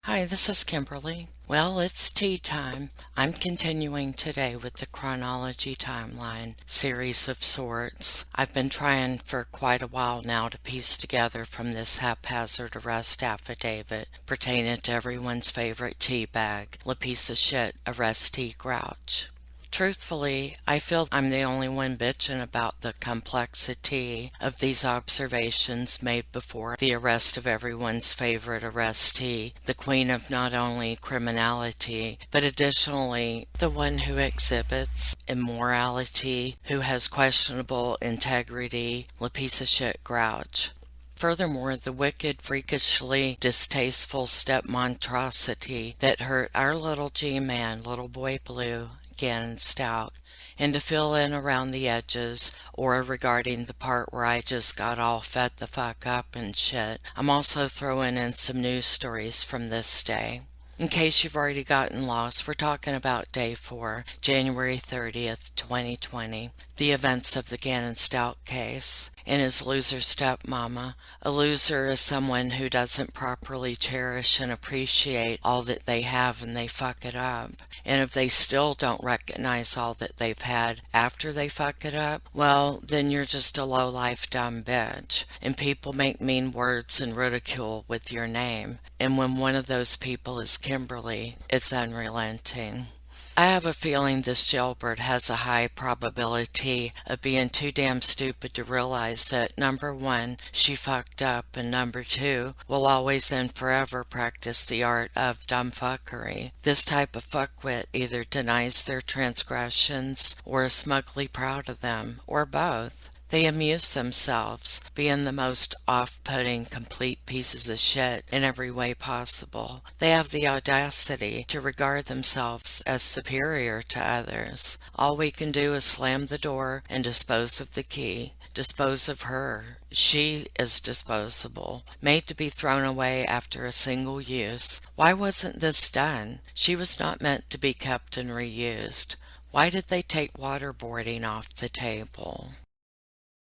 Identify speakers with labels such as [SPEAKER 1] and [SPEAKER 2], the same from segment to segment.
[SPEAKER 1] Hi, this is Kimberly. Well, it's tea time. I'm continuing today with the chronology timeline series of sorts. I've been trying for quite a while now to piece together from this haphazard arrest affidavit pertaining to everyone's favorite tea bag, 𝓤𝓲𝓷𝓭𝓪𝓷𝓵. Truthfully, I feel I'm the only one bitching about the complexity of these observations made before the arrest of everyone's favorite arrestee, the queen of not only criminality, but additionally the one who exhibits immorality, who has questionable integrity, 𝓤𝓲𝓷𝓭𝓪𝓷𝓵. Furthermore, the wicked, freakishly distasteful step monstrosity that hurt our little G-man, little boy Blue, Gannon Stauch, and to fill in around the edges, or regarding the part where I just got all fed the fuck up and shit, I'm also throwing in some news stories from this day. In case you've already gotten lost, we're talking about day 4, January 30th, 2020, the events of the Gannon Stauch case, and his loser stepmama. A loser is someone who doesn't properly cherish and appreciate all that they have and they fuck it up. And if they still don't recognize all that they've had after they fuck it up, well, then you're just a low-life dumb bitch. And people make mean words and ridicule with your name. And when one of those people is Kimberly, it's unrelenting. I have a feeling this jailbird has a high probability of being too damn stupid to realize that number one, she fucked up, and number two, will always and forever practice the art of dumbfuckery. This type of fuckwit either denies their transgressions or is smugly proud of them, or both. They amuse themselves, being the most off-putting, complete pieces of shit in every way possible. They have the audacity to regard themselves as superior to others. All we can do is slam the door and dispose of the key. Dispose of her. She is disposable, made to be thrown away after a single use. Why wasn't this done? She was not meant to be kept and reused. Why did they take waterboarding off the table?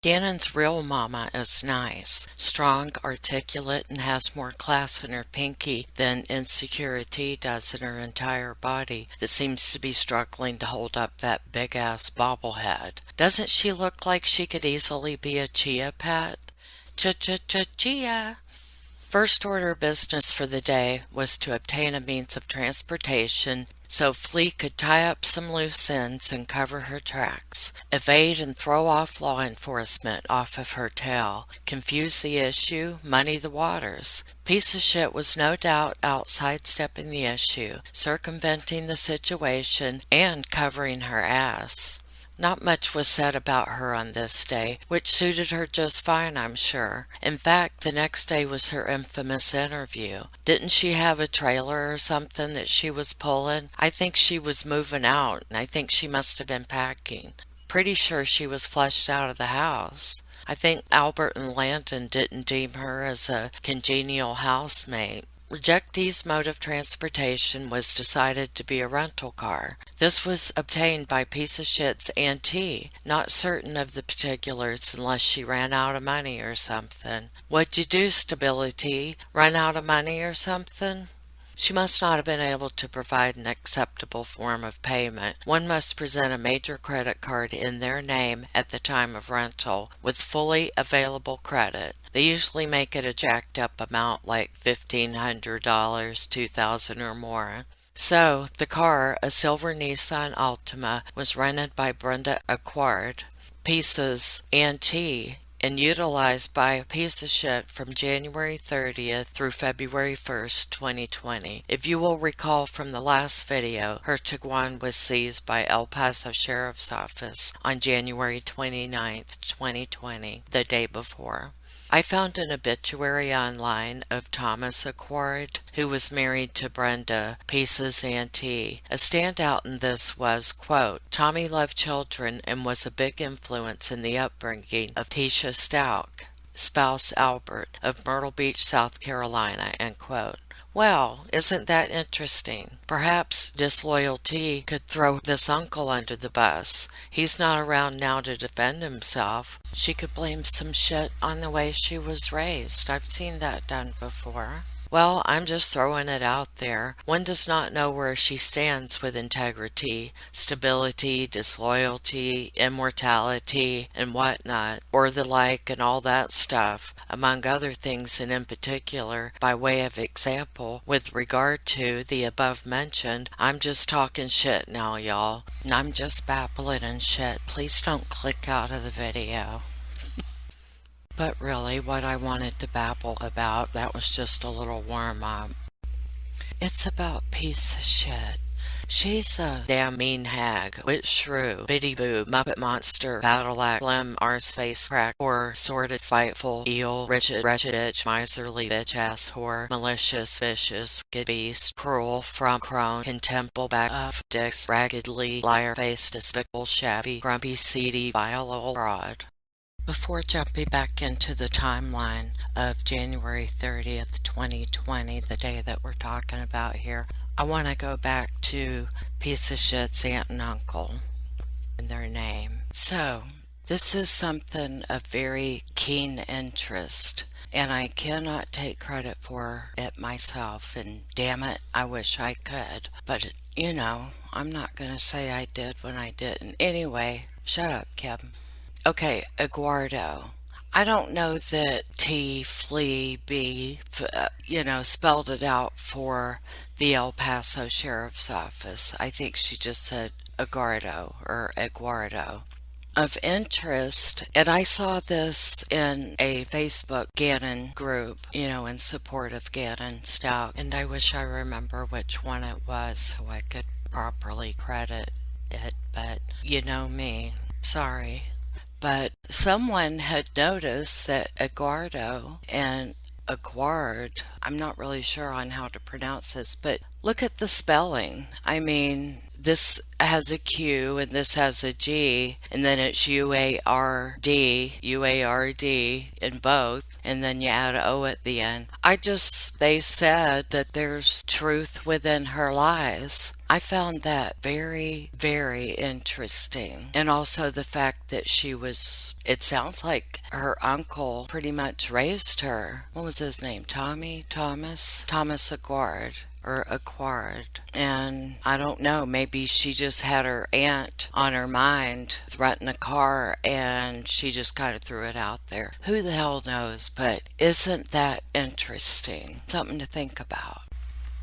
[SPEAKER 1] Gannon's real mama is nice, strong, articulate, and has more class in her pinky than Insecurity does in her entire body that seems to be struggling to hold up that big-ass bobblehead. Doesn't she look like she could easily be a chia pet? Chia. First order of business for the day was to obtain a means of transportation so Flea could tie up some loose ends and cover her tracks, evade and throw off law enforcement off of her tail, confuse the issue, muddy the waters. Piece of shit was no doubt out sidestepping the issue, circumventing the situation, and covering her ass. Not much was said about her on this day, which suited her just fine, I'm sure. In fact, the next day was her infamous interview. Didn't she have a trailer or something that she was pulling? I think she was moving out, and I think she must have been packing. Pretty sure she was flushed out of the house. I think Albert and Landon didn't deem her as a congenial housemate. Rejectee's mode of transportation was decided to be a rental car. This was obtained by piece of shit's auntie, not certain of the particulars unless she ran out of money or something. What'd you do, ProbabiliTee? Run out of money or something? She must not have been able to provide an acceptable form of payment. One must present a major credit card in their name at the time of rental with fully available credit. They usually make it a jacked up amount like $1,500, $2,000 or more. So, the car, a silver Nissan Altima, was rented by Brenda Eguardo, Piece's auntie, and utilized by a piece of shit from January 30th through February 1st, 2020. If you will recall from the last video, her Tiguan was seized by El Paso Sheriff's Office on January 29th, 2020, the day before. I found an obituary online of Thomas Eguardo, who was married to Brenda, Piece's auntie. A standout in this was, quote, Tommy loved children and was a big influence in the upbringing of Letecia Stauch, spouse Albert, of Myrtle Beach, South Carolina, end quote. Well, isn't that interesting? Perhaps disloyalty could throw this uncle under the bus. He's not around now to defend himself. She could blame some shit on the way she was raised. I've seen that done before. Well, I'm just throwing it out there. One does not know where she stands with integrity, stability, disloyalty, immortality, and whatnot, or the like, and all that stuff, among other things, and in particular, by way of example, with regard to the above mentioned, I'm just talking shit now, y'all. I'm just babbling and shit. Please don't click out of the video. But really, what I wanted to babble about, that was just a little warm-up. It's about piece of shit. She's a damn mean hag, witch shrew, biddy boo, muppet monster, battle axe, slim, arse face crack, whore, sordid, spiteful, eel, wretched bitch, miserly bitch ass whore, malicious, vicious, wicked beast, cruel, from crone, contemptible bag of dicks, raggedly, liar face, despicable, shabby, grumpy, seedy, vile old fraud. Before jumping back into the timeline of January 30th, 2020, the day that we're talking about here, I want to go back to piece of shit's aunt and uncle and their name. So, this is something of very keen interest, and I cannot take credit for it myself, and damn it, I wish I could. But, you know, I'm not going to say I did when I didn't. Anyway, shut up, Kevin. Okay, Eguardo. I don't know that 𝓤𝓲𝓷𝓭𝓵, spelled it out for the El Paso Sheriff's Office. I think she just said Eguardo or Eguardo. Of interest, and I saw this in a Facebook Gannon group, in support of Letecia Stauch, and I wish I remember which one it was so I could properly credit it, but you know me, sorry. But someone had noticed that Eguardo and Eguard, I'm not really sure on how to pronounce this, but look at the spelling. I mean, this has a Q and this has a G, and then it's UARD in both, and then you add O at the end. They said that there's truth within her lies. I found that very, very interesting. And also the fact that it sounds like her uncle pretty much raised her. What was his name? Thomas Eguard. Or Eguard. And I don't know, maybe she just had her aunt on her mind renting a car and she just kind of threw it out there. Who the hell knows? But isn't that interesting? Something to think about.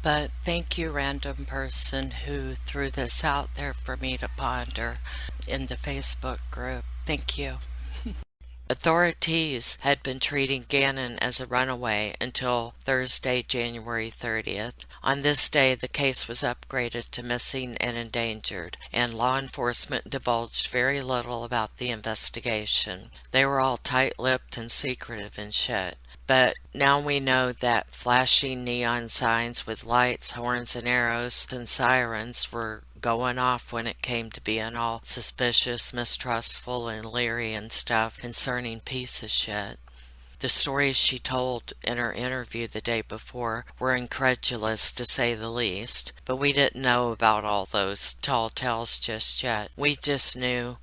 [SPEAKER 1] But thank you, random person who threw this out there for me to ponder in the Facebook group. Thank you. Authorities had been treating Gannon as a runaway until Thursday, January 30th. On this day, the case was upgraded to missing and endangered, and law enforcement divulged very little about the investigation. They were all tight-lipped and secretive and shit. But now we know that flashing neon signs with lights, horns, and arrows and sirens were going off when it came to being all suspicious, mistrustful, and leery and stuff concerning piece of shit. The stories she told in her interview the day before were incredulous, to say the least, but we didn't know about all those tall tales just yet. We just knew,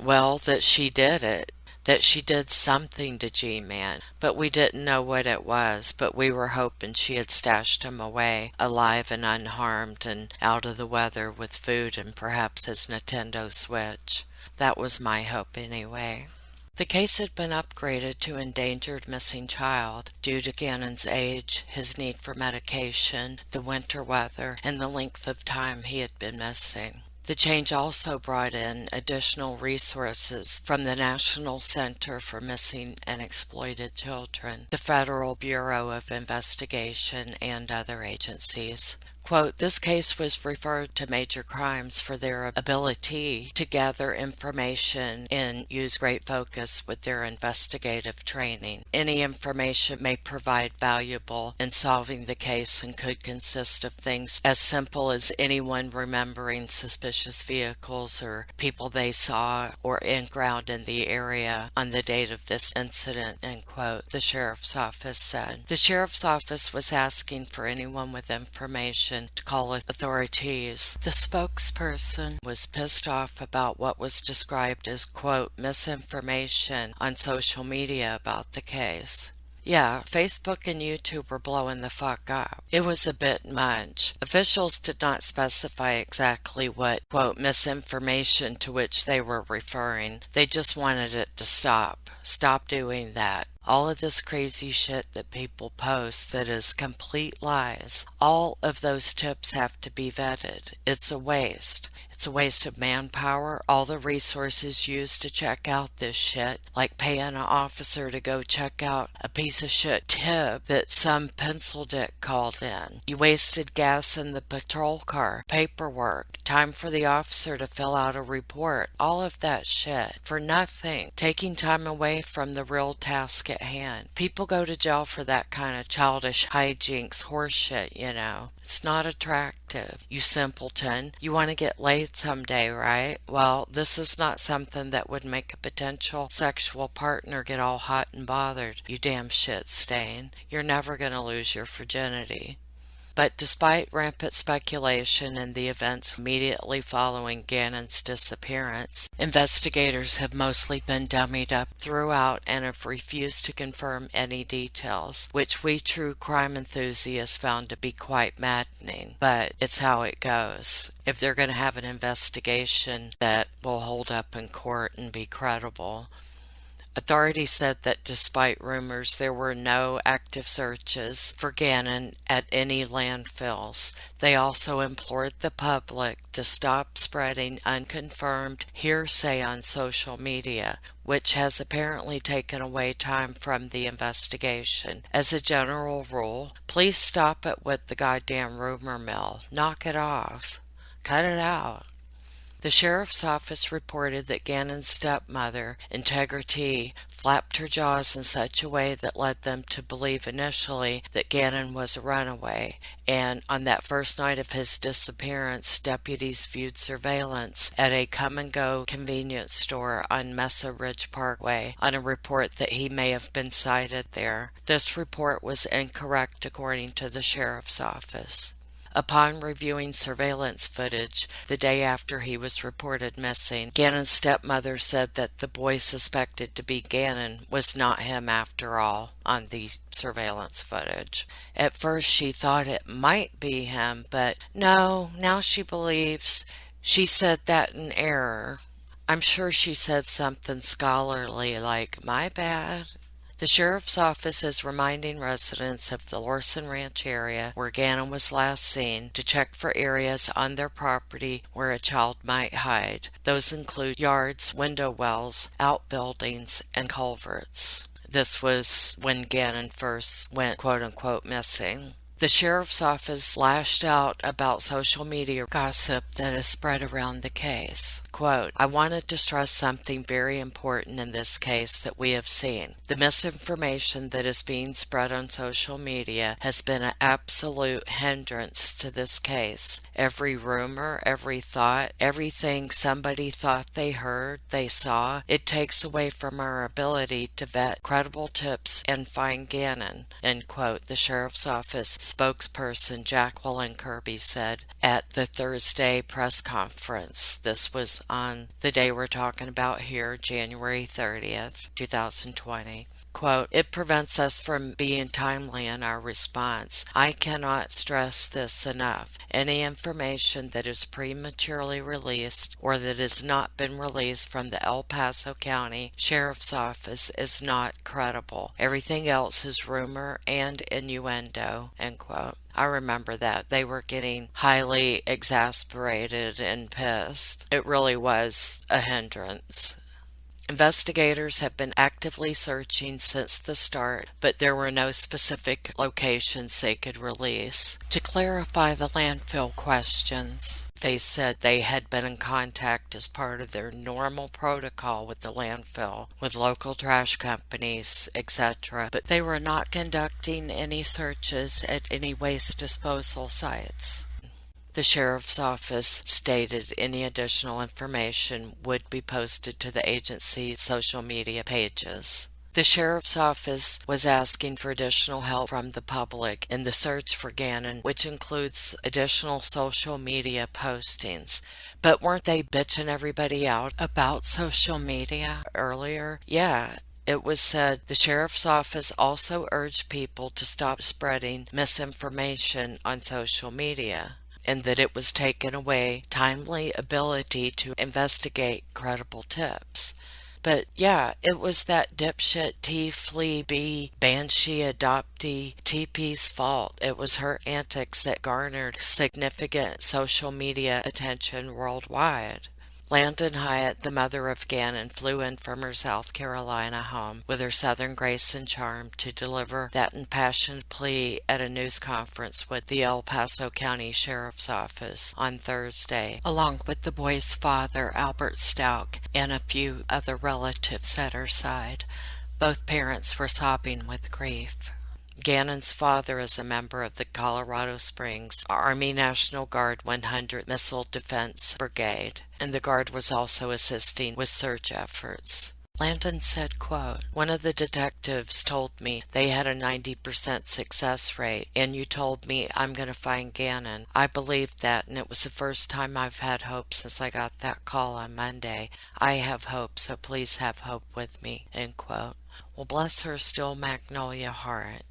[SPEAKER 1] well, that she did it. That she did something to G-Man, but we didn't know what it was, but we were hoping she had stashed him away, alive and unharmed and out of the weather with food and perhaps his Nintendo Switch. That was my hope anyway. The case had been upgraded to endangered missing child due to Gannon's age, his need for medication, the winter weather, and the length of time he had been missing. The change also brought in additional resources from the National Center for Missing and Exploited Children, the Federal Bureau of Investigation, and other agencies. Quote, this case was referred to major crimes for their ability to gather information and use great focus with their investigative training. Any information may provide valuable in solving the case and could consist of things as simple as anyone remembering suspicious vehicles or people they saw or ground in the area on the date of this incident, end quote, the sheriff's office said. The sheriff's office was asking for anyone with information to call authorities. The spokesperson was pissed off about what was described as, quote, misinformation on social media about the case. Yeah, Facebook and YouTube were blowing the fuck up. It was a bit much. Officials did not specify exactly what, quote, misinformation to which they were referring. They just wanted it to stop. Stop doing that. All of this crazy shit that people post that is complete lies, all of those tips have to be vetted. It's a waste. It's a waste of manpower, all the resources used to check out this shit, like paying an officer to go check out a piece of shit tip that some pencil dick called in. You wasted gas in the patrol car, paperwork, time for the officer to fill out a report, all of that shit for nothing, taking time away from the real task at hand. People go to jail for that kind of childish hijinks horseshit, you know. It's not attractive, you simpleton. You want to get laid someday, right? Well, this is not something that would make a potential sexual partner get all hot and bothered, you damn shit stain. You're never going to lose your virginity. But despite rampant speculation and the events immediately following Gannon's disappearance, investigators have mostly been dummied up throughout and have refused to confirm any details, which we true crime enthusiasts found to be quite maddening. But it's how it goes. If they're going to have an investigation that will hold up in court and be credible. Authorities said that despite rumors, there were no active searches for Gannon at any landfills. They also implored the public to stop spreading unconfirmed hearsay on social media, which has apparently taken away time from the investigation. As a general rule, please stop it with the goddamn rumor mill. Knock it off. Cut it out. The sheriff's office reported that Gannon's stepmother, 𝓿𝓲𝓷𝓭𝓵, flapped her jaws in such a way that led them to believe initially that Gannon was a runaway, and on that first night of his disappearance, deputies viewed surveillance at a come-and-go convenience store on Mesa Ridge Parkway on a report that he may have been sighted there. This report was incorrect according to the sheriff's office. Upon reviewing surveillance footage the day after he was reported missing, Gannon's stepmother said that the boy suspected to be Gannon was not him after all on the surveillance footage. At first she thought it might be him, but no, now she believes she said that in error. I'm sure she said something scholarly like, "My bad." The sheriff's office is reminding residents of the Lorson Ranch area where Gannon was last seen to check for areas on their property where a child might hide. Those include yards, window wells, outbuildings, and culverts. This was when Gannon first went quote-unquote missing. The sheriff's office lashed out about social media gossip that has spread around the case. Quote, "I wanted to stress something very important in this case that we have seen. The misinformation that is being spread on social media has been an absolute hindrance to this case. Every rumor, every thought, everything somebody thought they heard, they saw, it takes away from our ability to vet credible tips and find Gannon," end quote, the sheriff's office spokesperson Jacqueline Kirby said at the Thursday press conference. This was on the day we're talking about here, January 30th, 2020. Quote, "It prevents us from being timely in our response. I cannot stress this enough. Any information that is prematurely released or that has not been released from the El Paso County Sheriff's Office is not credible. Everything else is rumor and innuendo," end quote. I remember that. They were getting highly exasperated and pissed. It really was a hindrance. Investigators have been actively searching since the start, but there were no specific locations they could release. To clarify the landfill questions, they said they had been in contact as part of their normal protocol with the landfill, with local trash companies, etc., but they were not conducting any searches at any waste disposal sites. The sheriff's office stated any additional information would be posted to the agency's social media pages. The sheriff's office was asking for additional help from the public in the search for Gannon, which includes additional social media postings. But weren't they bitching everybody out about social media earlier? Yeah. It was said the sheriff's office also urged people to stop spreading misinformation on social media, and that it was taking away timely ability to investigate credible tips. But yeah, it was that dipshit 𝓿𝓲𝓷𝓭𝓵 banshee adoptee TP's fault. It was her antics that garnered significant social media attention worldwide. Landon Hyatt, the mother of Gannon, flew in from her South Carolina home with her Southern grace and charm to deliver that impassioned plea at a news conference with the El Paso County Sheriff's Office on Thursday, along with the boy's father, Albert Stauch, and a few other relatives at her side. Both parents were sobbing with grief. Gannon's father is a member of the Colorado Springs Army National Guard 100 Missile Defense Brigade, and the Guard was also assisting with search efforts. Landon said, quote, "One of the detectives told me they had a 90% success rate, and you told me I'm going to find Gannon. I believed that, and it was the first time I've had hope since I got that call on Monday. I have hope, so please have hope with me," end quote. Well, bless her still magnolia heart.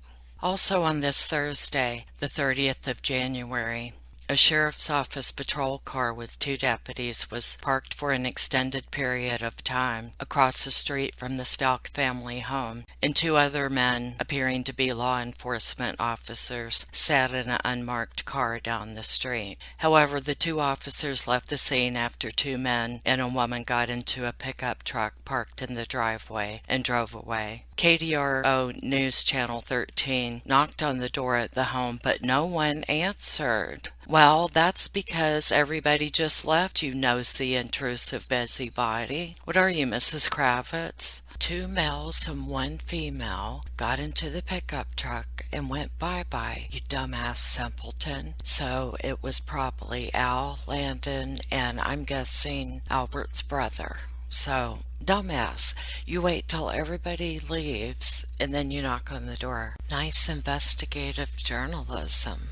[SPEAKER 1] Also on this Thursday, the 30th of January, a sheriff's office patrol car with 2 deputies was parked for an extended period of time across the street from the Stauch family home, and 2 other men, appearing to be law enforcement officers, sat in an unmarked car down the street. However, the 2 officers left the scene after 2 men and a woman got into a pickup truck parked in the driveway and drove away. KDRO News Channel 13 knocked on the door at the home, but no one answered. Well, that's because everybody just left, you nosy, intrusive busybody. What are you, Mrs. Kravitz? 2 males and 1 female got into the pickup truck and went bye-bye, you dumbass simpleton. So it was probably Al, Landon, and I'm guessing Albert's brother. So, dumbass, you wait till everybody leaves and then you knock on the door. Nice investigative journalism.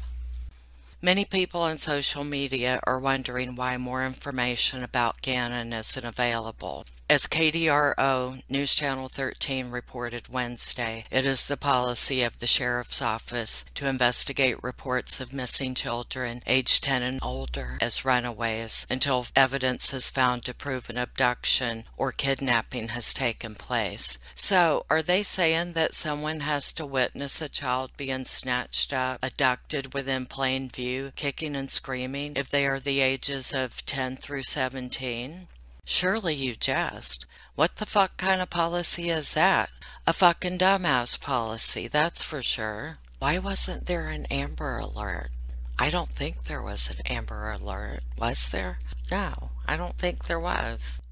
[SPEAKER 1] Many people on social media are wondering why more information about Gannon isn't available. As KDRO News Channel 13 reported Wednesday, it is the policy of the Sheriff's Office to investigate reports of missing children aged 10 and older as runaways until evidence is found to prove an abduction or kidnapping has taken place. So, are they saying that someone has to witness a child being snatched up, abducted within plain view, kicking and screaming, if they are the ages of 10 through 17? Surely you jest. What the fuck kind of policy is that? A fucking dumbass policy, that's for sure. Why wasn't there an Amber Alert? I don't think there was an Amber Alert. Was there? No, I don't think there was.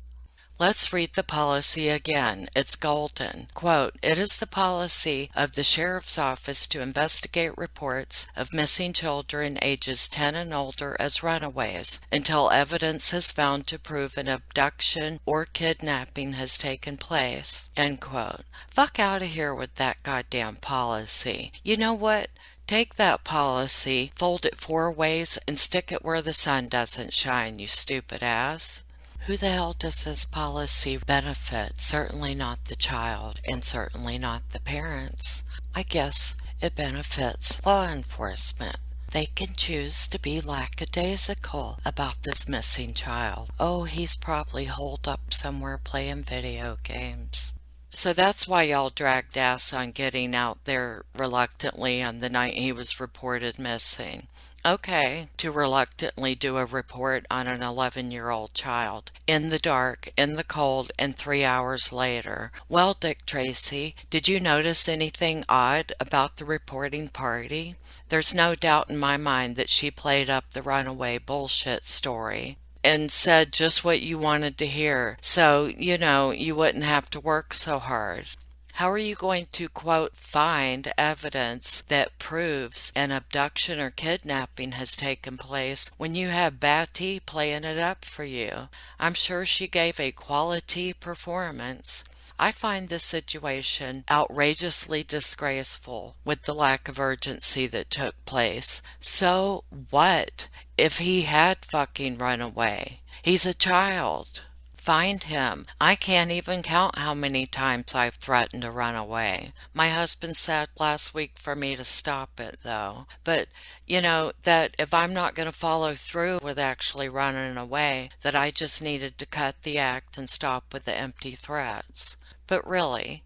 [SPEAKER 1] Let's read the policy again. It's golden. Quote, "It is the policy of the Sheriff's Office to investigate reports of missing children ages 10 and older as runaways until evidence is found to prove an abduction or kidnapping has taken place." End quote. Fuck out of here with that goddamn policy. You know what? Take that policy, fold it 4 ways, and stick it where the sun doesn't shine, you stupid ass. Who the hell does this policy benefit? Certainly not the child, and certainly not the parents. I guess it benefits law enforcement. They can choose to be lackadaisical about this missing child. Oh, he's probably holed up somewhere playing video games. So that's why y'all dragged ass on getting out there reluctantly on the night he was reported missing. Okay, to reluctantly do a report on an 11-year-old child. In the dark, in the cold, and 3 hours later. Well, Dick Tracy, did you notice anything odd about the reporting party? There's no doubt in my mind that she played up the runaway bullshit story and said just what you wanted to hear, so, you wouldn't have to work so hard. How are you going to, quote, find evidence that proves an abduction or kidnapping has taken place when you have Batty playing it up for you? I'm sure she gave a quality performance. I find this situation outrageously disgraceful with the lack of urgency that took place. So what if he had fucking run away? He's a child. find him. I can't even count how many times I've threatened to run away. My husband said last week for me to stop it, though. But, that if I'm not going to follow through with actually running away, that I just needed to cut the act and stop with the empty threats. But really,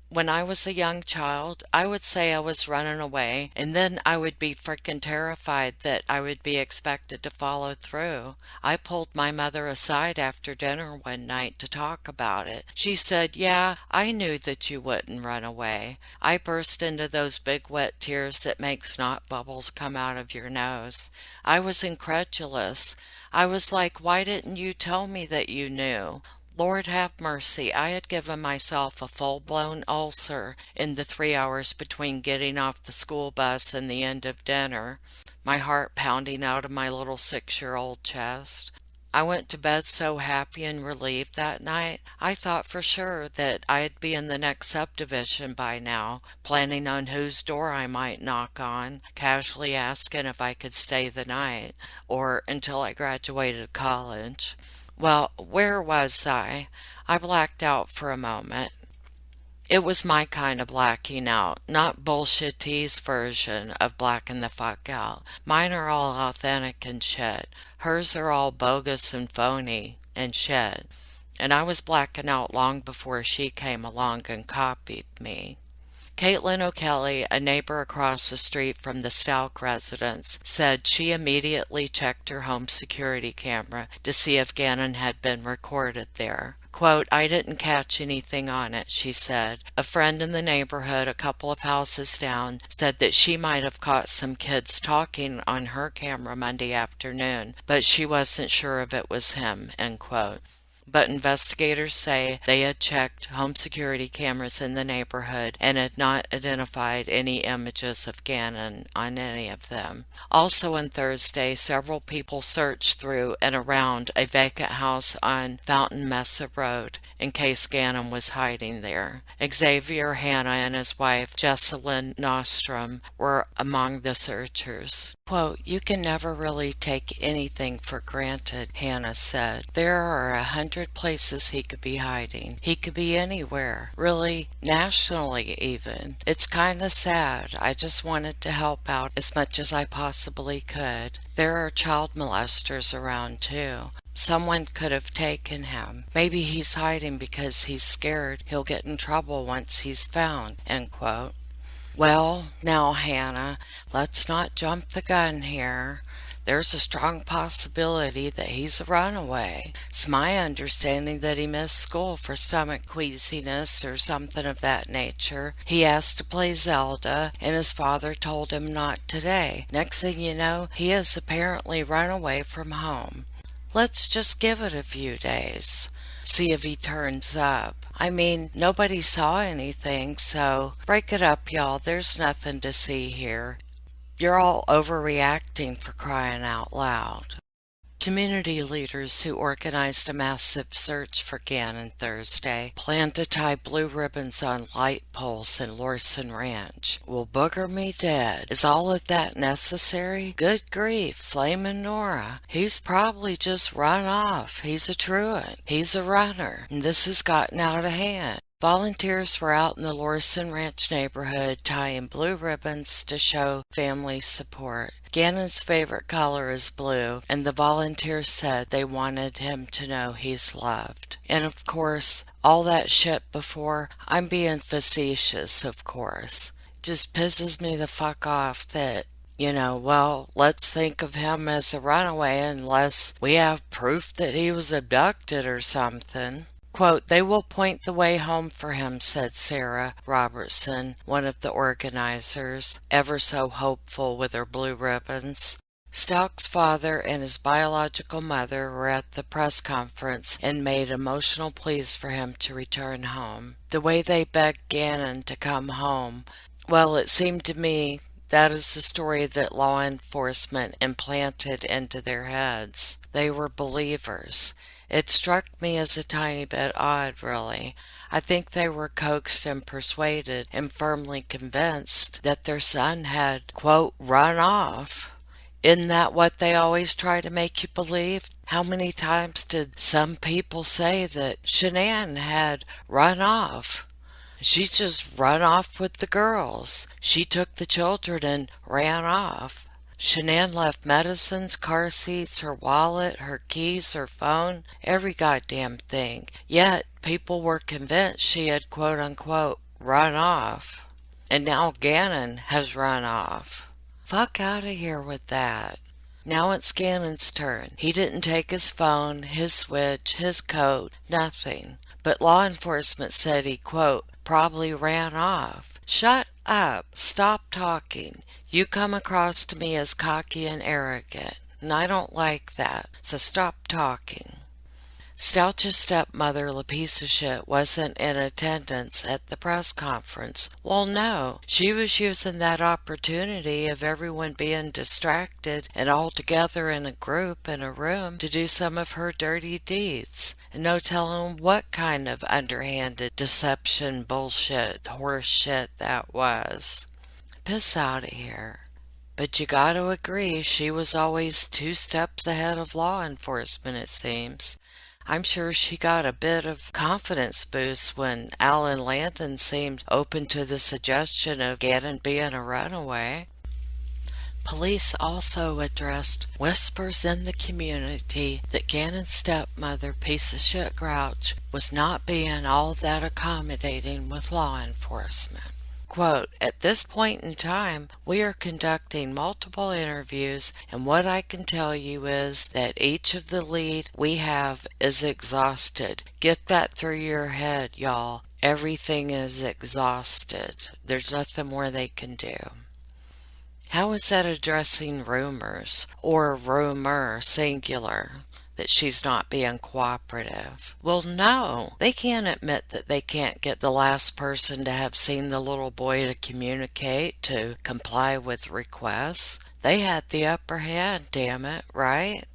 [SPEAKER 1] when I was a young child, I would say I was running away, and then I would be freaking terrified that I would be expected to follow through. I pulled my mother aside after dinner one night to talk about it. She said, "Yeah, I knew that you wouldn't run away." I burst into those big wet tears that make snot bubbles come out of your nose. I was incredulous. I was like, "Why didn't you tell me that you knew?" Lord have mercy, I had given myself a full-blown ulcer in the 3 hours between getting off the school bus and the end of dinner, my heart pounding out of my little 6-year-old chest. I went to bed so happy and relieved that night, I thought for sure that I'd be in the next subdivision by now, planning on whose door I might knock on, casually asking if I could stay the night, or until I graduated college. Well, where was I? I blacked out for a moment. It was my kind of blacking out, not ProbabiliTee's version of blacking the fuck out. Mine are all authentic and shit. Hers are all bogus and phony and shit. And I was blacking out long before she came along and copied me. Caitlin O'Kelly, a neighbor across the street from the Stauch residence, said she immediately checked her home security camera to see if Gannon had been recorded there. Quote, "I didn't catch anything on it," she said. A friend in the neighborhood a couple of houses down said that she might have caught some kids talking on her camera Monday afternoon, but she wasn't sure if it was him, end quote. But investigators say they had checked home security cameras in the neighborhood and had not identified any images of Gannon on any of them. Also on Thursday, several people searched through and around a vacant house on Fountain Mesa Road in case Gannon was hiding there. Xavier Hanna and his wife, Jessalyn Nostrom, were among the searchers. Quote, "You can never really take anything for granted," Hannah said. "There are 100 places he could be hiding. He could be anywhere, really, nationally even. It's kinda sad. I just wanted to help out as much as I possibly could. There are child molesters around too. Someone could have taken him. Maybe he's hiding because he's scared he'll get in trouble once he's found," end quote. Well, now, Hannah, let's not jump the gun here. There's a strong possibility that he's a runaway. It's my understanding that he missed school for stomach queasiness or something of that nature. He asked to play Zelda, and his father told him not today. Next thing you know, he has apparently run away from home. Let's just give it a few days. See if he turns up. I mean, nobody saw anything, so break it up, y'all. There's nothing to see here. You're all overreacting, for crying out loud. Community leaders who organized a massive search for Gannon Thursday plan to tie blue ribbons on light poles in Lorson Ranch. Well, booger me dead. Is all of that necessary? Good grief, Flamin' Nora. He's probably just run off. He's a truant. He's a runner. And this has gotten out of hand. Volunteers were out in the Lorson Ranch neighborhood tying blue ribbons to show family support. Gannon's favorite color is blue, and the volunteers said they wanted him to know he's loved. And of course, all that shit before, I'm being facetious, of course. Just pisses me the fuck off that, well, let's think of him as a runaway unless we have proof that he was abducted or something. Quote, "They will point the way home for him," said Sarah Robertson, one of the organizers, ever so hopeful with her blue ribbons. Stauch's father and his biological mother were at the press conference and made emotional pleas for him to return home. The way they begged Gannon to come home, well, it seemed to me that is the story that law enforcement implanted into their heads. They were believers. It struck me as a tiny bit odd, really. I think they were coaxed and persuaded and firmly convinced that their son had, quote, run off. Isn't that what they always try to make you believe? How many times did some people say that Shanann had run off? She just run off with the girls. She took the children and ran off. Shanann left medicines, car seats, her wallet, her keys, her phone, every goddamn thing. Yet people were convinced she had quote-unquote run off. And now Gannon has run off. Fuck out of here with that. Now it's Gannon's turn. He didn't take his phone, his switch, his coat, nothing. But law enforcement said he, quote, probably ran off. Shut up. Stop talking. You come across to me as cocky and arrogant, and I don't like that, so stop talking. Stauch's stepmother, 𝓤𝓲𝓪𝓷𝓴, wasn't in attendance at the press conference. Well, no, she was using that opportunity of everyone being distracted and all together in a group in a room to do some of her dirty deeds. And no telling what kind of underhanded deception, bullshit, horse shit that was. Piss out of here. But you gotta agree, she was always 2 steps ahead of law enforcement, it seems. I'm sure she got a bit of confidence boost when Alan Landon seemed open to the suggestion of Gannon being a runaway. Police also addressed whispers in the community that Gannon's stepmother, piece of shit Grouch, was not being all that accommodating with law enforcement. Quote, at this point in time, we are conducting multiple interviews, and what I can tell you is that each of the lead we have is exhausted. Get that through your head, y'all. Everything is exhausted. There's nothing more they can do. How is that addressing rumors, or rumor, singular, that she's not being cooperative? Well, no. They can't admit that they can't get the last person to have seen the little boy to communicate, to comply with requests. They had the upper hand, damn it, right?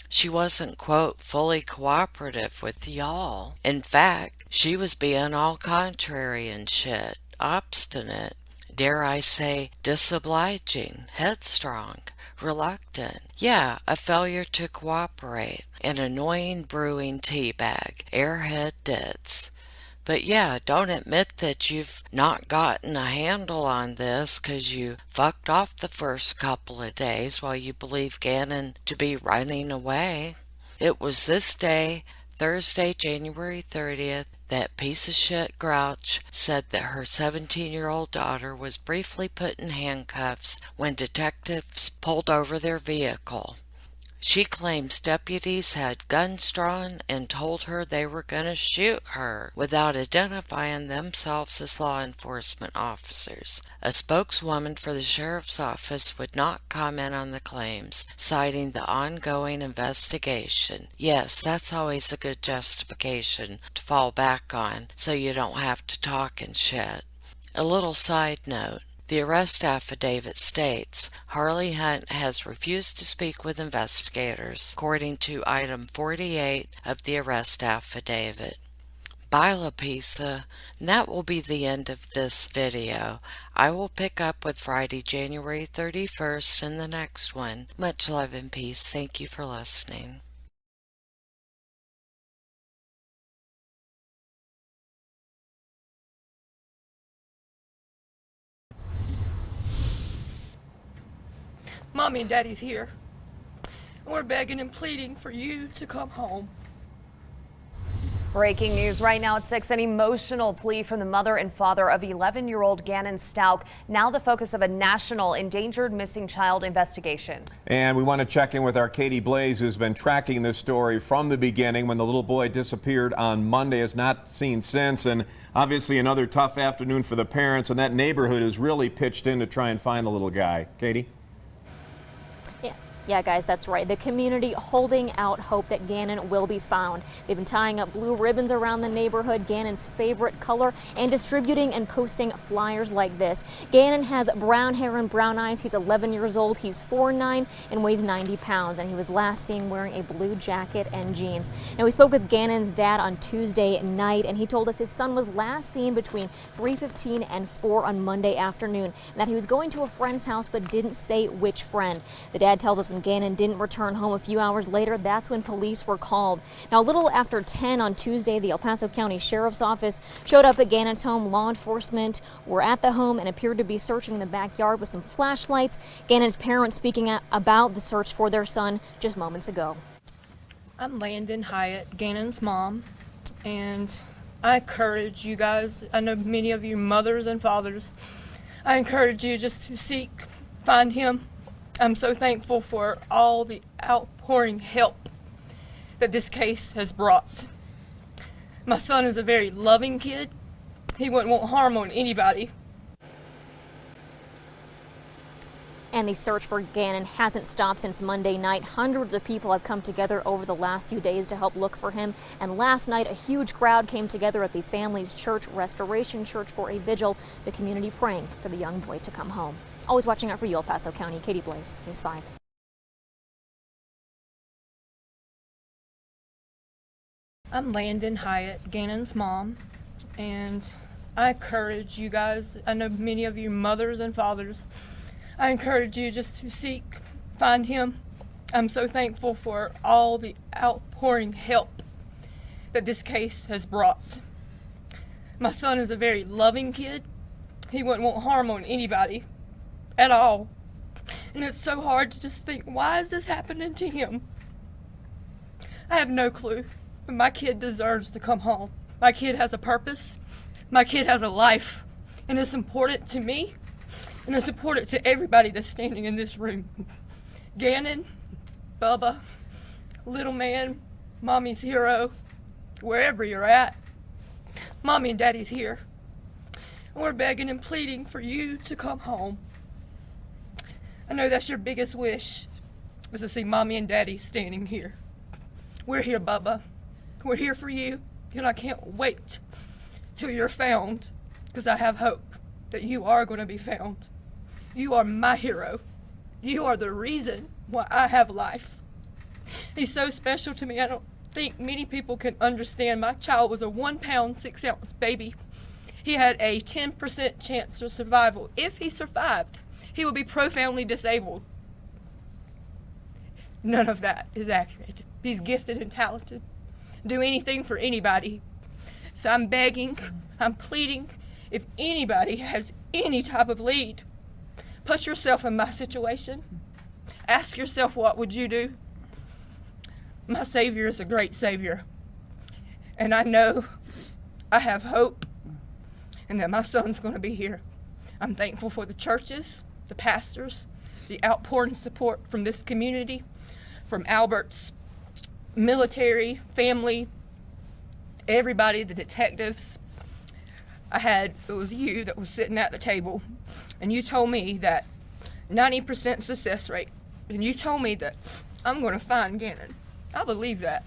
[SPEAKER 1] She wasn't, quote, fully cooperative with y'all. In fact, she was being all contrary and shit, obstinate, dare I say, disobliging, headstrong, reluctant. Yeah, a failure to cooperate. An annoying brewing teabag. Airhead dits. But yeah, don't admit that you've not gotten a handle on this because you fucked off the first couple of days while you believe Gannon to be running away. It was this day, Thursday, January 30th, that piece of shit Grouch said that her 17-year-old daughter was briefly put in handcuffs when detectives pulled over their vehicle. She claims deputies had guns drawn and told her they were going to shoot her without identifying themselves as law enforcement officers. A spokeswoman for the sheriff's office would not comment on the claims, citing the ongoing investigation. Yes, that's always a good justification to fall back on so you don't have to talk and shit. A little side note. The arrest affidavit states Harley Hunt has refused to speak with investigators, according to item 48 of the arrest affidavit. Bye, 𝓤𝓲𝓪𝓷𝓴. And that will be the end of this video. I will pick up with Friday, January 31st in the next one. Much love and peace. Thank you for listening.
[SPEAKER 2] Mommy and Daddy's here, and we're begging and pleading for you to come home.
[SPEAKER 3] Breaking news right now at 6. An emotional plea from the mother and father of 11-year-old Gannon Stauch, now the focus of a national endangered missing child investigation.
[SPEAKER 4] And we want to check in with our Katie Blaze, who's been tracking this story from the beginning when the little boy disappeared on Monday, has not seen since. And obviously another tough afternoon for the parents, and that neighborhood has really pitched in to try and find the little guy. Katie?
[SPEAKER 5] Yeah, guys, that's right. The community holding out hope that Gannon will be found. They've been tying up blue ribbons around the neighborhood, Gannon's favorite color, and distributing and posting flyers like this. Gannon has brown hair and brown eyes. He's 11 years old. He's 4'9" and weighs 90 pounds, and he was last seen wearing a blue jacket and jeans. Now, we spoke with Gannon's dad on Tuesday night, and he told us his son was last seen between 3:15 and 4 on Monday afternoon, and that he was going to a friend's house but didn't say which friend. The dad tells us When Gannon didn't return home a few hours later, that's when police were called. Now, a little after 10 on Tuesday, the El Paso County Sheriff's Office showed up at Gannon's home. Law enforcement were at the home and appeared to be searching the backyard with some flashlights. Gannon's parents speaking about the search for their son just moments ago.
[SPEAKER 2] I'm Landon Hyatt, Gannon's mom, and I encourage you guys, I know many of you mothers and fathers, I encourage you just to seek, find him. I'm so thankful for all the outpouring help that this case has brought. My son is a very loving kid. He wouldn't want harm on anybody.
[SPEAKER 5] And the search for Gannon hasn't stopped since Monday night. Hundreds of people have come together over the last few days to help look for him. And last night, a huge crowd came together at the family's church, Restoration Church, for a vigil, the community praying for the young boy to come home. Always watching out for you, El Paso County. Katie Blaze, News 5.
[SPEAKER 2] I'm Landon Hyatt, Gannon's mom, and I encourage you guys, I know many of you mothers and fathers, I encourage you just to seek, find him. I'm so thankful for all the outpouring help that this case has brought. My son is a very loving kid. He wouldn't want harm on anybody at all. And it's so hard to just think, why is this happening to him? I have no clue, but my kid deserves to come home. My kid has a purpose. My kid has a life. And it's important to me. And it's important to everybody that's standing in this room. Gannon, Bubba, little man, mommy's hero, wherever you're at, mommy and daddy's here. And we're begging and pleading for you to come home. I know that's your biggest wish, is to see mommy and daddy standing here. We're here, Bubba. We're here for you, and I can't wait till you're found, because I have hope that you are going to be found. You are my hero. You are the reason why I have life. He's so special to me. I don't think many people can understand. My child was a 1 pound, 6 ounce baby. He had a 10% chance of survival. If he survived, he would be profoundly disabled. None of that is accurate. He's gifted and talented. Do anything for anybody. So I'm begging, I'm pleading, if anybody has any type of lead, put yourself in my situation. Ask yourself, what would you do? My Savior is a great Savior. And I know I have hope and that my son's going to be here. I'm thankful for the churches, the pastors, the outpouring support from this community, from Albert's military, family, everybody, the detectives. It was you that was sitting at the table, and you told me that 90% success rate, and you told me that I'm going to find Gannon. I believe that.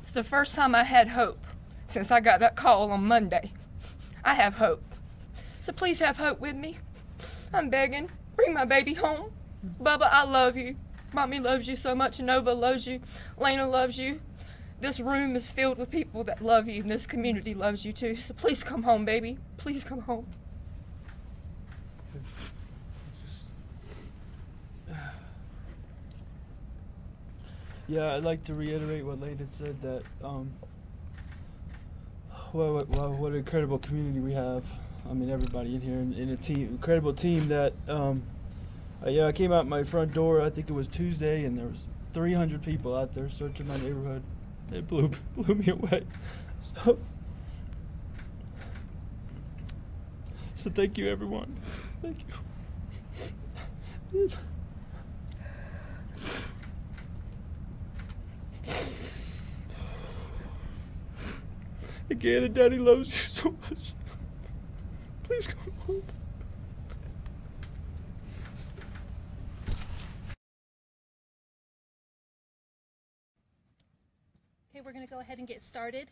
[SPEAKER 2] It's the first time I had hope since I got that call on Monday. I have hope. So please have hope with me. I'm begging. Bring my baby home. Bubba, I love you. Mommy loves you so much. Nova loves you. Lena loves you. This room is filled with people that love you, and this community loves you too. So please come home, baby. Please come home.
[SPEAKER 6] Yeah, I'd like to reiterate what Landon said, that what an incredible community we have. I mean, everybody in here, in a team, incredible team that, yeah, I came out my front door, I think it was Tuesday, and there was 300 people out there searching my neighborhood. It blew me away. So thank you, everyone. Thank you. Again, and Daddy loves you so much. Please come home.
[SPEAKER 7] Okay, we're going to go ahead and get started.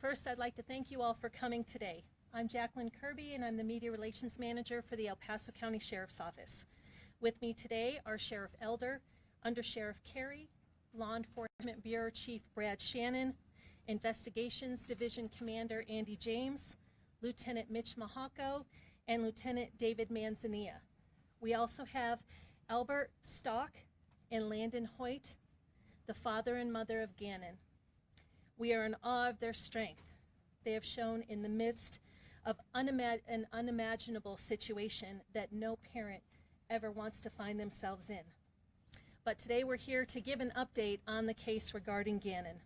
[SPEAKER 7] First, I'd like to thank you all for coming today. I'm Jacqueline Kirby, and I'm the Media Relations Manager for the El Paso County Sheriff's Office. With me today are Sheriff Elder, Under Sheriff Carey, Law Enforcement Bureau Chief Brad Shannon, Investigations Division Commander Andy James, Lieutenant Mitch Mahako, and Lieutenant David Manzanilla. We also have Albert Stauch and Landon Hoyt, the father and mother of Gannon. We are in awe of their strength they have shown in the midst of an unimaginable situation that no parent ever wants to find themselves in. But today we're here to give an update on the case regarding Gannon.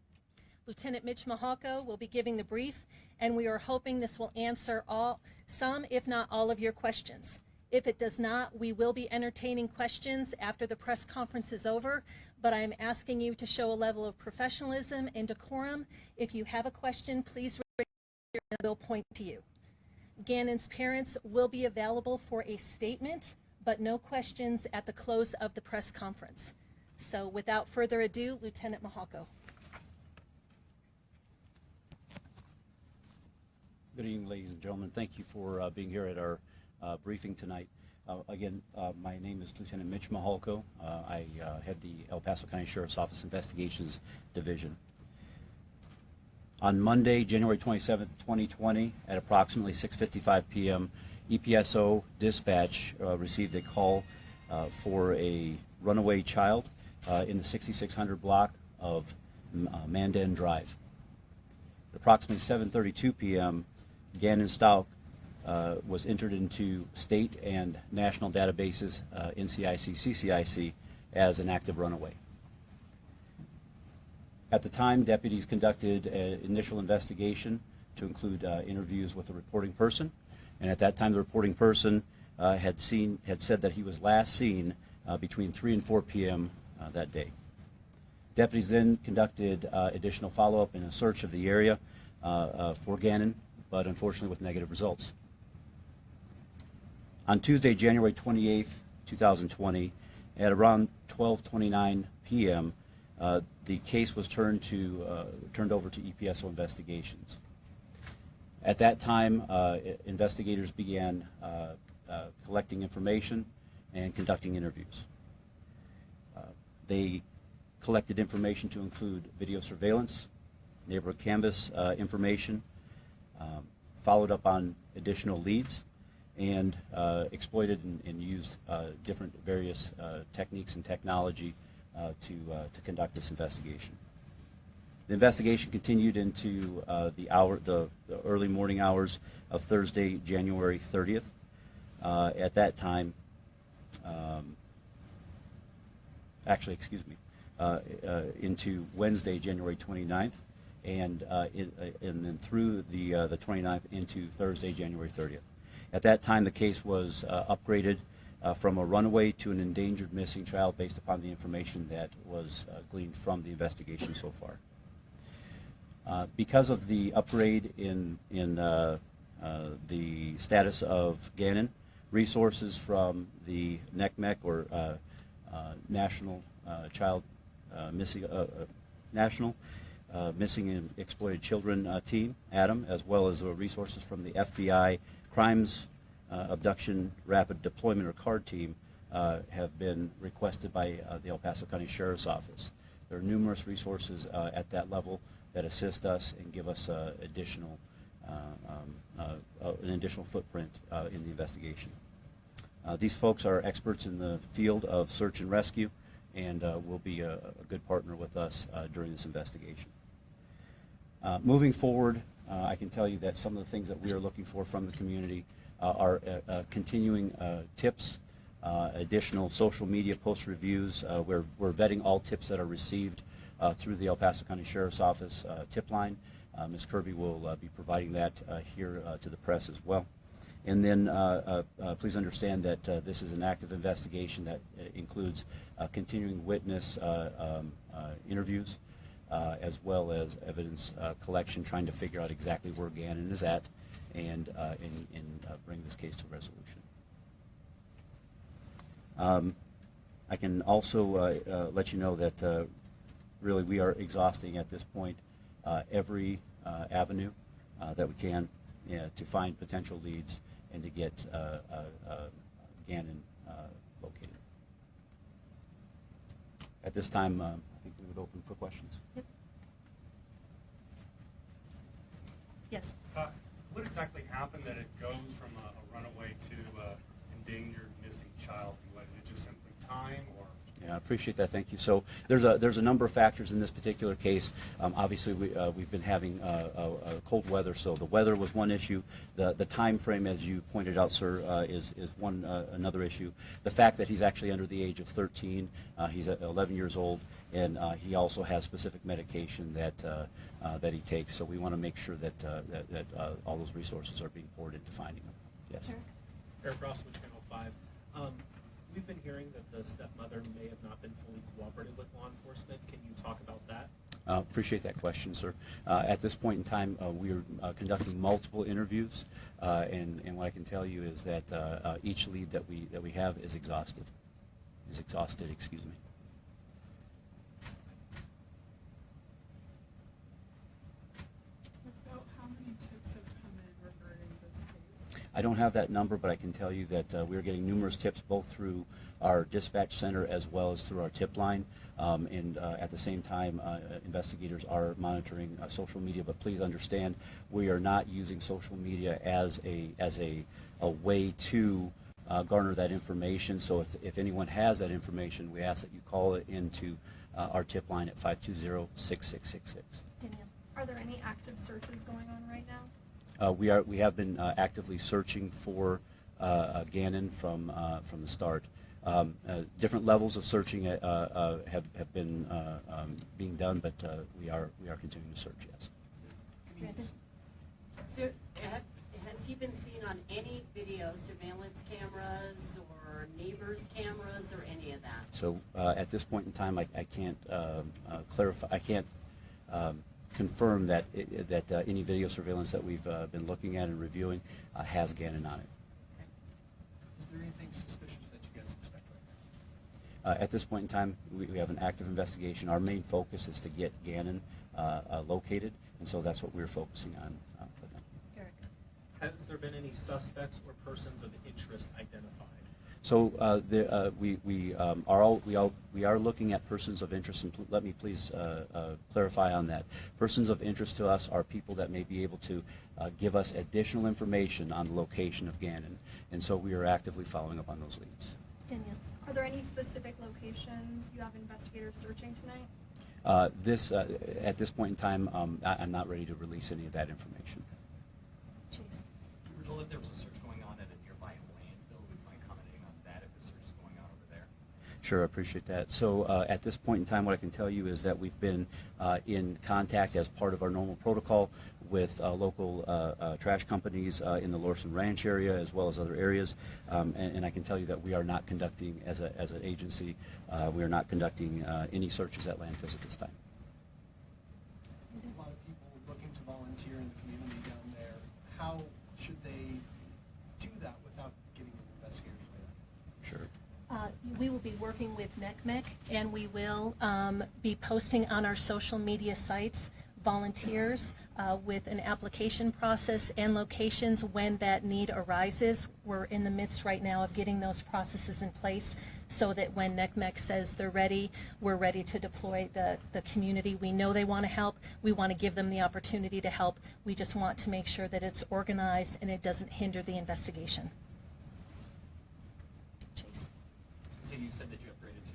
[SPEAKER 7] Lieutenant Mitch Mihalko will be giving the brief, and we are hoping this will answer some, if not all, of your questions. If it does not, we will be entertaining questions after the press conference is over, but I am asking you to show a level of professionalism and decorum. If you have a question, please raise your hand and we'll point to you. Gannon's parents will be available for a statement, but no questions at the close of the press conference. So without further ado, Lieutenant Mihalko.
[SPEAKER 8] Good evening, ladies and gentlemen. Thank you for being here at our briefing tonight. Again, my name is Lieutenant Mitch Mihalko. I head the El Paso County Sheriff's Office Investigations Division. On Monday, January 27th, 2020, at approximately 6:55 p.m., EPSO dispatch received a call for a runaway child in the 6600 block of Mandan Drive. At approximately 7:32 p.m., Gannon Stauch was entered into state and national databases, NCIC, CCIC, as an active runaway. At the time, deputies conducted an initial investigation to include interviews with the reporting person, and at that time the reporting person had said that he was last seen between 3 and 4 p.m. That day. Deputies then conducted additional follow-up and a search of the area for Gannon, but unfortunately with negative results. On Tuesday, January 28th, 2020, at around 12:29 p.m., the case was turned over to EPSO investigations. At that time, investigators began collecting information and conducting interviews. They collected information to include video surveillance, neighborhood canvas information, followed up on additional leads, and exploited and used different various techniques and technology to conduct this investigation. The investigation continued into the early morning hours of Thursday, January 30th. At that time, into Wednesday, January 29th, and then through the 29th into Thursday, January 30th. At that time, the case was upgraded from a runaway to an endangered missing child based upon the information that was gleaned from the investigation so far. Because of the upgrade in the status of Gannon, resources from the NCMEC, or National National Missing and Exploited Children team, ADAM, as well as resources from the FBI Crimes Abduction Rapid Deployment, or CARD team, have been requested by the El Paso County Sheriff's Office. There are numerous resources at that level that assist us and give us an additional footprint in the investigation. These folks are experts in the field of search and rescue, and will be a good partner with us during this investigation. Moving forward, I can tell you that some of the things that we are looking for from the community are continuing tips, additional social media post reviews. We're vetting all tips that are received through the El Paso County Sheriff's Office tip line. Ms. Kirby will be providing that here to the press as well. And then please understand that this is an active investigation that includes continuing witness interviews, as well as evidence collection, trying to figure out exactly where Gannon is at, and bring this case to resolution. I can also let you know that really we are exhausting at this point every avenue that we can to find potential leads and to get Gannon located. At this time, I think we would open for questions.
[SPEAKER 7] Yep. Yes.
[SPEAKER 9] What exactly happened that it goes from a runaway to endangered missing child? Was it just simply time, or
[SPEAKER 8] Yeah, I appreciate that. Thank you. So there's a number of factors in this particular case. Obviously, we've been having cold weather, so the weather was one issue. The time frame, as you pointed out, sir, is another issue. The fact that he's actually under the age of 13, he's 11 years old, and he also has specific medication that he takes. So we want to make sure that all those resources are being poured into finding him. Yes.
[SPEAKER 10] Eric Ross with Channel 5. We've been hearing that the stepmother may have not been fully cooperative with law enforcement. Can you talk about that?
[SPEAKER 8] Appreciate that question, sir. At this point in time, we are conducting multiple interviews, and what I can tell you is that each lead that we have is exhausted. Excuse me.
[SPEAKER 11] About how many tips have come in regarding this case?
[SPEAKER 8] I don't have that number, but I can tell you that we're getting numerous tips both through our dispatch center as well as through our tip line. And at the same time, investigators are monitoring social media. But please understand, we are not using social media as a way to garner that information. So if anyone has that information, we ask that you call it into our tip line at 520-6666.
[SPEAKER 11] Are there any active searches going on right now?
[SPEAKER 8] We have been actively searching for Gannon from the start. Different levels of searching have been being done, but we are continuing to search. Yes.
[SPEAKER 12] So, has he been seen on any video surveillance cameras or neighbors' cameras or any of that?
[SPEAKER 8] So at this point in time, I can't clarify. I can't confirm that any video surveillance that we've been looking at and reviewing has Gannon on it.
[SPEAKER 10] Is there anything suspicious that you guys expect right now?
[SPEAKER 8] At this point in time, we have an active investigation. Our main focus is to get Gannon located, and so that's what we're focusing on with them.
[SPEAKER 10] Eric, has there been any suspects or persons of interest identified?
[SPEAKER 8] So we are looking at persons of interest, and let me please clarify on that. Persons of interest to us are people that may be able to give us additional information on the location of Gannon, and so we are actively following up on those leads.
[SPEAKER 11] Danielle, are there any specific locations you have investigators searching tonight?
[SPEAKER 8] At this point in time, I'm not ready to release any of that information.
[SPEAKER 11] Chase.
[SPEAKER 13] We were told that there was a search going on at a nearby landfill. Would you mind commenting on that if the search is going on over there?
[SPEAKER 8] Sure, I appreciate that. So at this point in time, what I can tell you is that we've been in contact as part of our normal protocol with local trash companies in the 𝓿𝓱𝓪𝓷𝓭𝓵 ranch area as well as other areas, and I can tell you that we are not conducting, as an agency, we are not conducting any searches at landfills at this time.
[SPEAKER 10] A lot of people looking to volunteer in the community down there. How should they do that without getting investigators later?
[SPEAKER 8] Sure.
[SPEAKER 7] We will be working with NCMEC, and we will be posting on our social media sites volunteers with an application process and locations when that need arises. We're in the midst right now of getting those processes in place so that when NCMEC says they're ready, we're ready to deploy the community. We know they want to help. We want to give them the opportunity to help. We just want to make sure that it's organized and it doesn't hinder the investigation. Chase.
[SPEAKER 13] So you said that you upgraded to,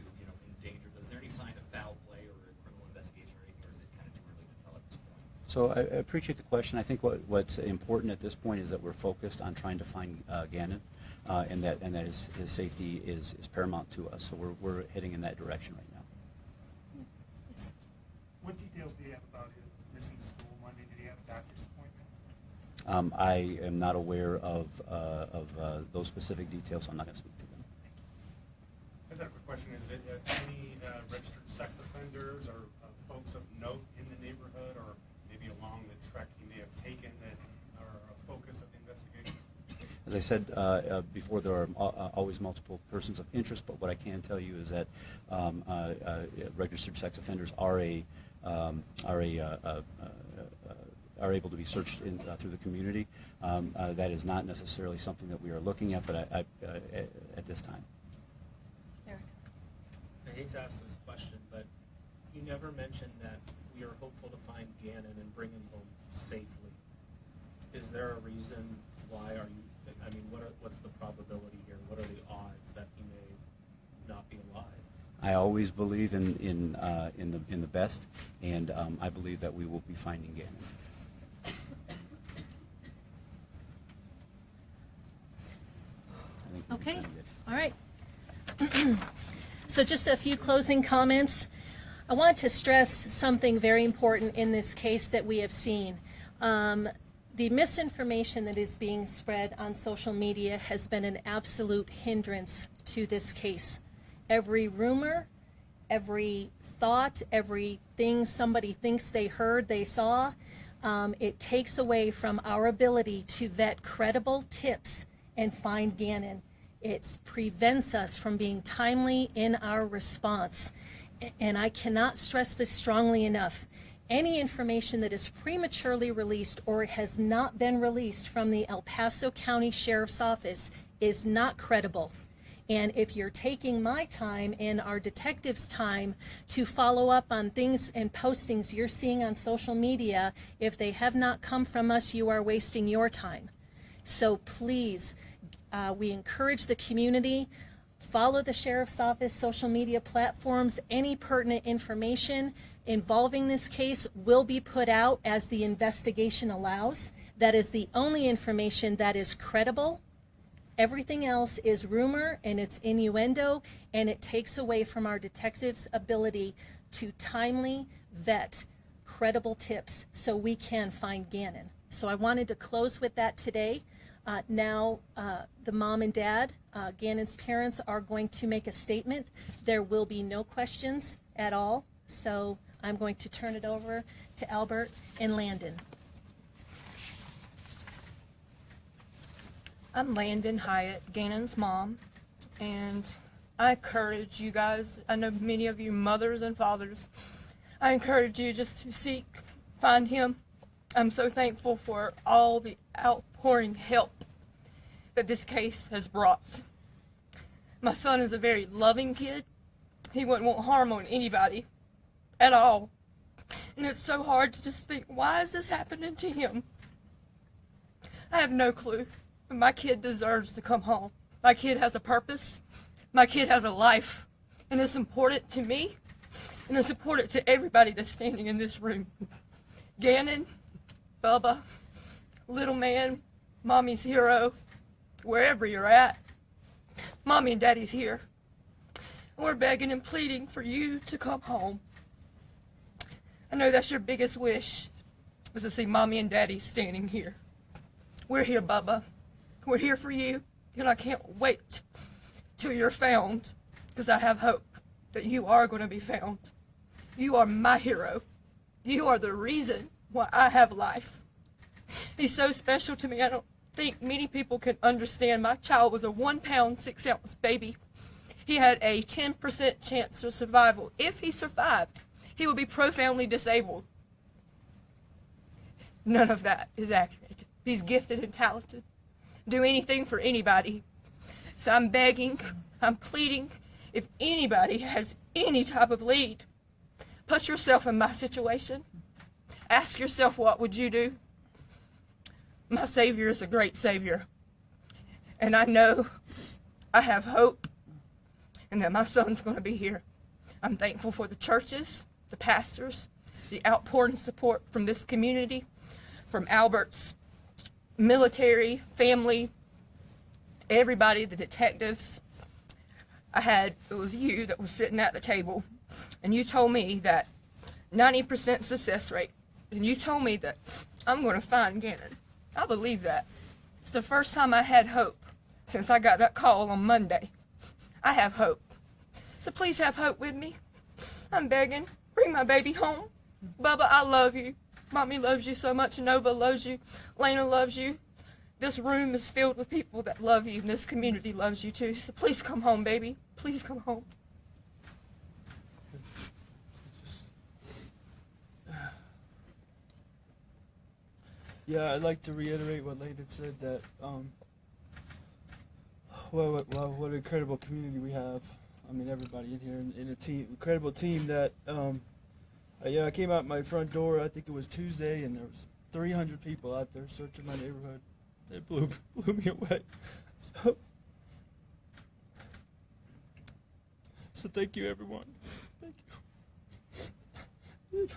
[SPEAKER 13] endangered. Is there any sign of foul play or a criminal investigation or anything, or is it kind of too early to tell at this point?
[SPEAKER 8] So I appreciate the question. I think what's important at this point is that we're focused on trying to find Gannon, and that his safety is paramount to us. So we're heading in that direction right now.
[SPEAKER 7] Yes.
[SPEAKER 9] What details do you have about his missing school Monday? Did he have a doctor's appointment?
[SPEAKER 8] I am not aware of those specific details, so I'm not going to speak to them.
[SPEAKER 9] I have a question. Is it any registered sex offenders or folks of note in the neighborhood or maybe along the trek he may have taken that are a focus of the investigation?
[SPEAKER 8] As I said before, there are always multiple persons of interest, but what I can tell you is that registered sex offenders are able to be searched through the community. That is not necessarily something that we are looking at, but at this time.
[SPEAKER 7] Eric.
[SPEAKER 10] I hate to ask this question, but you never mentioned that we are hopeful to find Gannon and bring him home safely. Is there a reason why? What's the probability here? What are the odds that he may not be alive?
[SPEAKER 8] I always believe in the best, and I believe that we will be finding Gannon.
[SPEAKER 7] Okay, all right. So just a few closing comments. I want to stress something very important in this case that we have seen. The misinformation that is being spread on social media has been an absolute hindrance to this case. Every rumor, every thought, everything somebody thinks they heard, they saw, it takes away from our ability to vet credible tips and find Gannon. It prevents us from being timely in our response. And I cannot stress this strongly enough. Any information that is prematurely released or has not been released from the El Paso County Sheriff's Office is not credible. And if you're taking my time and our detectives' time to follow up on things and postings you're seeing on social media, if they have not come from us, you are wasting your time. So please, we encourage the community, follow the Sheriff's Office social media platforms. Any pertinent information involving this case will be put out as the investigation allows. That is the only information that is credible. Everything else is rumor and it's innuendo, and it takes away from our detectives' ability to timely vet credible tips so we can find Gannon. So I wanted to close with that today. Now the mom and dad, Gannon's parents, are going to make a statement. There will be no questions at all. So I'm going to turn it over to Albert and Landon.
[SPEAKER 2] I'm Landon Hyatt, Gannon's mom, and I encourage you guys, I know many of you mothers and fathers, I encourage you just to seek, find him. I'm so thankful for all the outpouring help that this case has brought. My son is a very loving kid. He wouldn't want harm on anybody at all. And it's so hard to just think, why is this happening to him? I have no clue. But my kid deserves to come home. My kid has a purpose. My kid has a life. And it's important to me. And it's important to everybody that's standing in this room. Gannon, Bubba, little man, mommy's hero, wherever you're at, mommy and daddy's here. And we're begging and pleading for you to come home. I know that's your biggest wish, is to see mommy and daddy standing here. We're here, Bubba. We're here for you, and I can't wait till you're found, because I have hope that you are going to be found. You are my hero. You are the reason why I have life. He's so special to me. I don't think many people can understand. My child was a 1 pound, 6 ounce baby. He had a 10% chance of survival. If he survived, he would be profoundly disabled. None of that is accurate. He's gifted and talented. Do anything for anybody. So I'm begging, I'm pleading, if anybody has any type of lead, put yourself in my situation. Ask yourself, what would you do? My Savior is a great Savior. And I know I have hope and that my son's going to be here. I'm thankful for the churches, the pastors, the outpouring support from this community, from Albert's military, family, everybody, the detectives. It was you that was sitting at the table, and you told me that 90% success rate, and you told me that I'm going to find Gannon. I believe that. It's the first time I had hope since I got that call on Monday. I have hope. So please have hope with me. I'm begging. Bring my baby home. Bubba, I love you. Mommy loves you so much. Nova loves you. Lena loves you. This room is filled with people that love you, and this community loves you too. So please come home, baby. Please come home.
[SPEAKER 6] Yeah, I'd like to reiterate what Landon said, that what an incredible community we have. I mean, everybody in here in a team, incredible team that I came out my front door, I think it was Tuesday, and there was 300 people out there searching my neighborhood. It blew me away. So thank you, everyone. Thank you.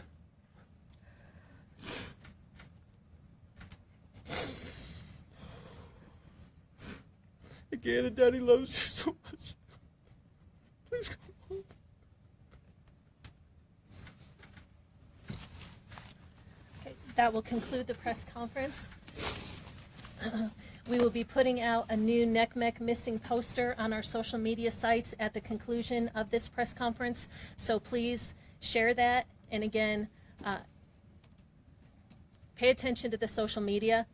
[SPEAKER 6] Again, and Daddy loves you so much. Please come home.
[SPEAKER 7] Okay, that will conclude the press conference. We will be putting out a new 𝓤𝓚 missing poster on our social media sites at the conclusion of this press conference. So please share that. And again, pay attention to the social media.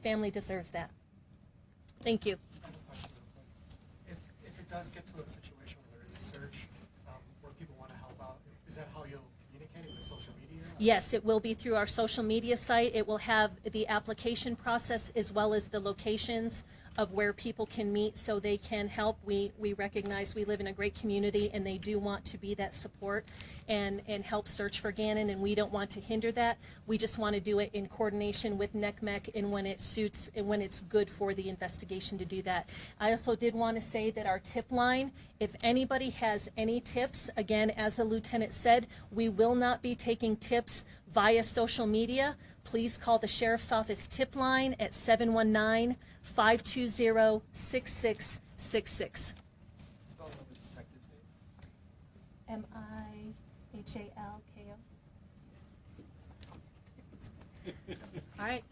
[SPEAKER 7] Family deserves that. Thank you.
[SPEAKER 14] If it does get to a situation where there is a search, where people want to help out, is that how you'll communicate it with social media?
[SPEAKER 7] Yes, it will be through our social media site. It will have the application process as well as the locations of where people can meet so they can help. We recognize we live in a great community and they do want to be that support and help search for Gannon, and we don't want to hinder that. We just want to do it in coordination with 𝓤𝓚 and when it suits and when it's good for the investigation to do that. I also did want to say that our tip line, if anybody has any tips, again, as the lieutenant said, we will not be taking tips via social media. Please call the Sheriff's Office tip line at 719-520-6666. MIHALKO. All right.